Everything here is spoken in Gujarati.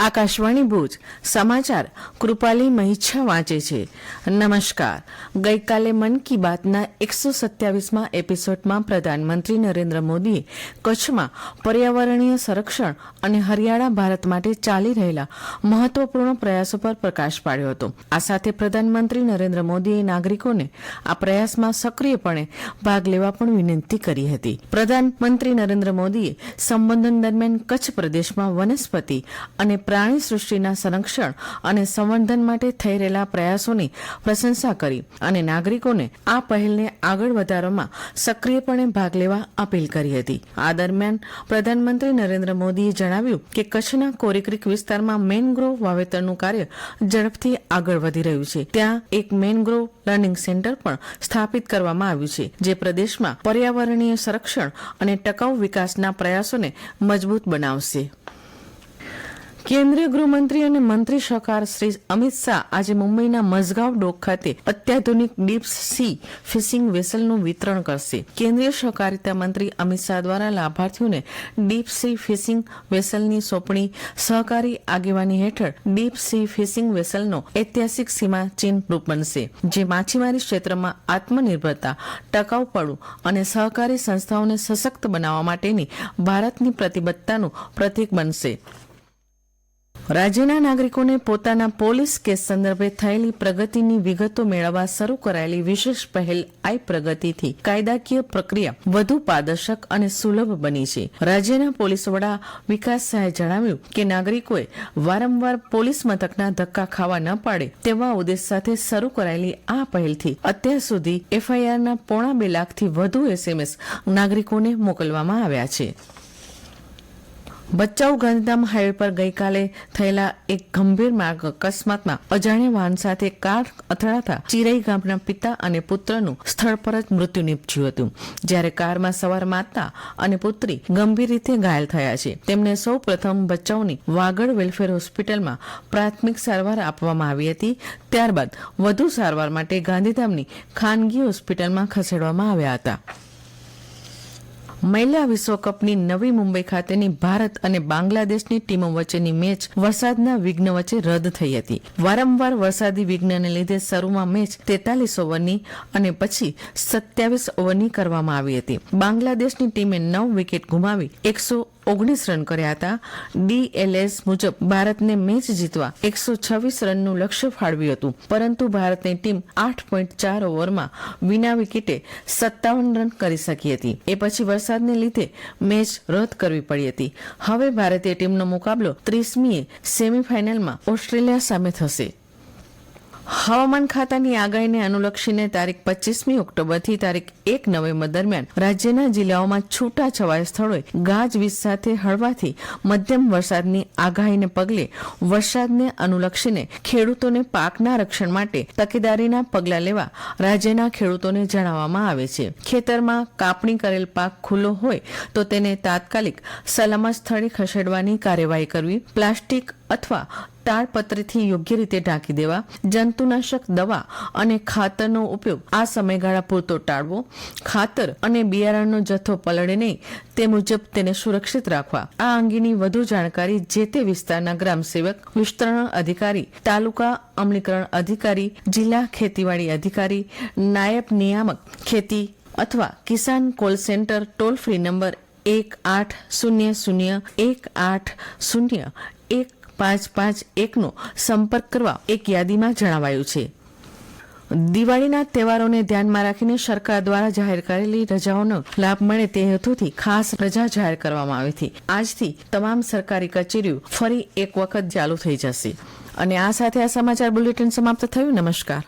આકાશવાણી ભુજ સમાચાર કૃપાલી મહિછા વાંચે છે. નમસ્કાર. ગઈકાલે મન કી બાતના 127માં એપિસોડમાં પ્રધાનમંત્રી નરેન્દ્ર મોદીએ કચ્છમાં પર્યાવરણીય સંરક્ષણ અને હરિયાળા ભારત માટે ચાલી રહેલા મહત્વપૂર્ણ પ્રયાસો પર પ્રકાશ પાડ્યો હતો. આ સાથે પ્રધાનમંત્રી નરેન્દ્ર મોદીએ નાગરિકોને આ પ્રયાસમાં સક્રિયપણે ભાગ લેવા પણ વિનંતી કરી હતી. પ્રધાનમંત્રી નરેન્દ્ર મોદીએ સંબોધન દરમિયાન કચ્છ પ્રદેશમાં વનસ્પતિ અને પ્રાણી સૃષ્ટિના સંરક્ષણ અને સંવર્ધન માટે થઈ રહેલા પ્રયાસોની પ્રશંસા કરી અને નાગરિકોને આ પહેલને આગળ વધારવામાં સક્રિયપણે ભાગ લેવા અપીલ કરી હતી. આ દરમિયાન પ્રધાનમંત્રી નરેન્દ્ર મોદીએ જણાવ્યું કે કચ્છના કોરીક્રીક વિસ્તારમાં મેનગ્રોવ વાવેતરનું કાર્ય ઝડપથી આગળ વધી રહ્યું છે. ત્યાં એક મેનગ્રોવ લર્નિંગ સેન્ટર પણ સ્થાપિત કરવામાં આવ્યું છે, જે પ્રદેશમાં પર્યાવરણીય સંરક્ષણ અને ટકાઉ વિકાસના પ્રયાસોને મજબૂત બનાવશે. કેન્દ્રીય ગૃહમંત્રી અને મંત્રી સહકાર શ્રી અમિત શાહ આજે મુંબઈના મઝગાંવ ડોક ખાતે અત્યાધુનિક ડીપ સી ફિશિંગ વેસલનું વિતરણ કરશે. કેન્દ્રીય સહકારિતા મંત્રી અમિત શાહ દ્વારા લાભાર્થીઓને ડીપ સી ફિશિંગ વેસલની સોંપણી સહકારી આગેવાની હેઠળ ડીપ સી ફિશિંગ વેસલનો ઐતિહાસિક સીમા ચિહ્નરૂપ બનશે, જે માછીમારી ક્ષેત્રમાં આત્મનિર્ભરતા, ટકાઉપણું અને સહકારી સંસ્થાઓને સશક્ત બનાવવા માટેની ભારતની પ્રતિબદ્ધતાનું પ્રતીક બનશે. રાજ્યના નાગરિકોને પોતાના પોલીસ કેસ સંદર્ભે થયેલી પ્રગતિની વિગતો મેળવવા શરૂ કરાયેલી વિશેષ પહેલ આઈ પ્રગતિથી કાયદાકીય પ્રક્રિયા વધુ પારદર્શક અને સુલભ બની છે. રાજ્યના પોલીસ વડા વિકાસ શાહે જણાવ્યું કે નાગરિકોએ વારંવાર પોલીસ મથકના ધક્કા ખાવા ન પડે તેવા ઉદ્દેશ સાથે શરૂ કરાયેલી આ પહેલથી અત્યાર સુધી એફઆઈઆરના 2.5 લાખથી વધુ એસએમએસ નાગરિકોને મોકલવામાં આવ્યા છે. ભચાઉ ગાંધીધામ હાઈવે પર ગઈકાલે થયેલા એક ગંભીર માર્ગ અકસ્માતમાં અજાણ્યા વાહન સાથે કાર અથડાતા ચિરાઈ ગામના પિતા અને પુત્રનું સ્થળ પર જ મૃત્યુ નીપજ્યું હતું, જ્યારે કારમાં સવાર માતા અને પુત્રી ગંભીર રીતે ઘાયલ થયા છે. તેમને સૌ પ્રથમ ભચાઉની વાગડ વેલફેર હોસ્પિટલમાં પ્રાથમિક સારવાર આપવામાં આવી હતી. ત્યારબાદ વધુ સારવાર માટે ગાંધીધામની ખાનગી હોસ્પિટલમાં ખસેડવામાં આવ્યા હતા. મહિલા વિશ્વકપની નવી મુંબઈ ખાતેની ભારત અને બાંગ્લાદેશની ટીમો વચ્ચેની મેચ વરસાદના વિઘ્ન વચ્ચે રદ થઈ હતી. વારંવાર વરસાદી વિઘ્નને લીધે શરૂમાં મેચ 43 ઓવરની અને પછી 27 ઓવરની કરવામાં આવી હતી. બાંગ્લાદેશની ટીમે 9 વિકેટ ગુમાવી 119 રન કર્યા હતા. ડીએલએસ મુજબ ભારતને મેચ જીતવા 126 રનનું લક્ષ્ય ફાળવ્યું હતું, પરંતુ ભારતની ટીમ 8.4 ઓવરમાં વિના વિકેટે 57 રન કરી શકી હતી. એ પછી વરસાદને લીધે મેચ રદ કરવી પડી હતી. હવે ભારતીય ટીમનો મુકાબલો 30મીએ સેમીફાઇનલમાં ઓસ્ટ્રેલિયા સામે થશે. હવામાન ખાતાની આગાહીને અનુલક્ષીને તારીખ 25મી ઓક્ટોબરથી તારીખ 1 નવેમ્બર દરમિયાન રાજ્યના જિલ્લાઓમાં છૂટાછવાયા સ્થળોએ ગાજવીજ સાથે હળવાથી મધ્યમ વરસાદની આગાહીને પગલે વરસાદને અનુલક્ષીને ખેડૂતોને પાકના રક્ષણ માટે તકેદારીના પગલાં લેવા રાજ્યના ખેડૂતોને જણાવવામાં આવે છે. ખેતરમાં કાપણી કરેલ પાક ખુલ્લો હોય તો તેને તાત્કાલિક સલામત સ્થળે ખસેડવાની કાર્યવાહી કરવી, પ્લાસ્ટિક અથવા તાડપત્રીથી યોગ્ય રીતે ઢાંકી દેવા, જંતુનાશક દવા અને ખાતરનો ઉપયોગ આ સમયગાળા પૂરતો ટાળવો, ખાતર અને બિયારણનો જથ્થો પલળે નહીં તે મુજબ તેને સુરક્ષિત રાખવા. આ અંગેની વધુ જાણકારી જે તે વિસ્તારના ગ્રામસેવક, વિસ્તરણ અધિકારી, તાલુકા અમલીકરણ અધિકારી, જિલ્લા ખેતીવાડી અધિકારી, નાયબ નિયામક ખેતી અથવા કિસાન call centre toll free number 18001801 સંપર્ક કરવા એક યાદીમાં જણાવાયું છે. દિવાળીના તહેવારોને ધ્યાનમાં રાખીને સરકાર દ્વારા જાહેર કરેલી રજાઓનો લાભ મળે તે હેતુથી ખાસ રજા જાહેર કરવામાં આવી હતી. આજથી તમામ સરકારી કચેરીઓ ફરી એક વખત ચાલુ થઈ જશે. અને આ સાથે આ સમાચાર બુલેટિન સમાપ્ત થયું. નમસ્કાર.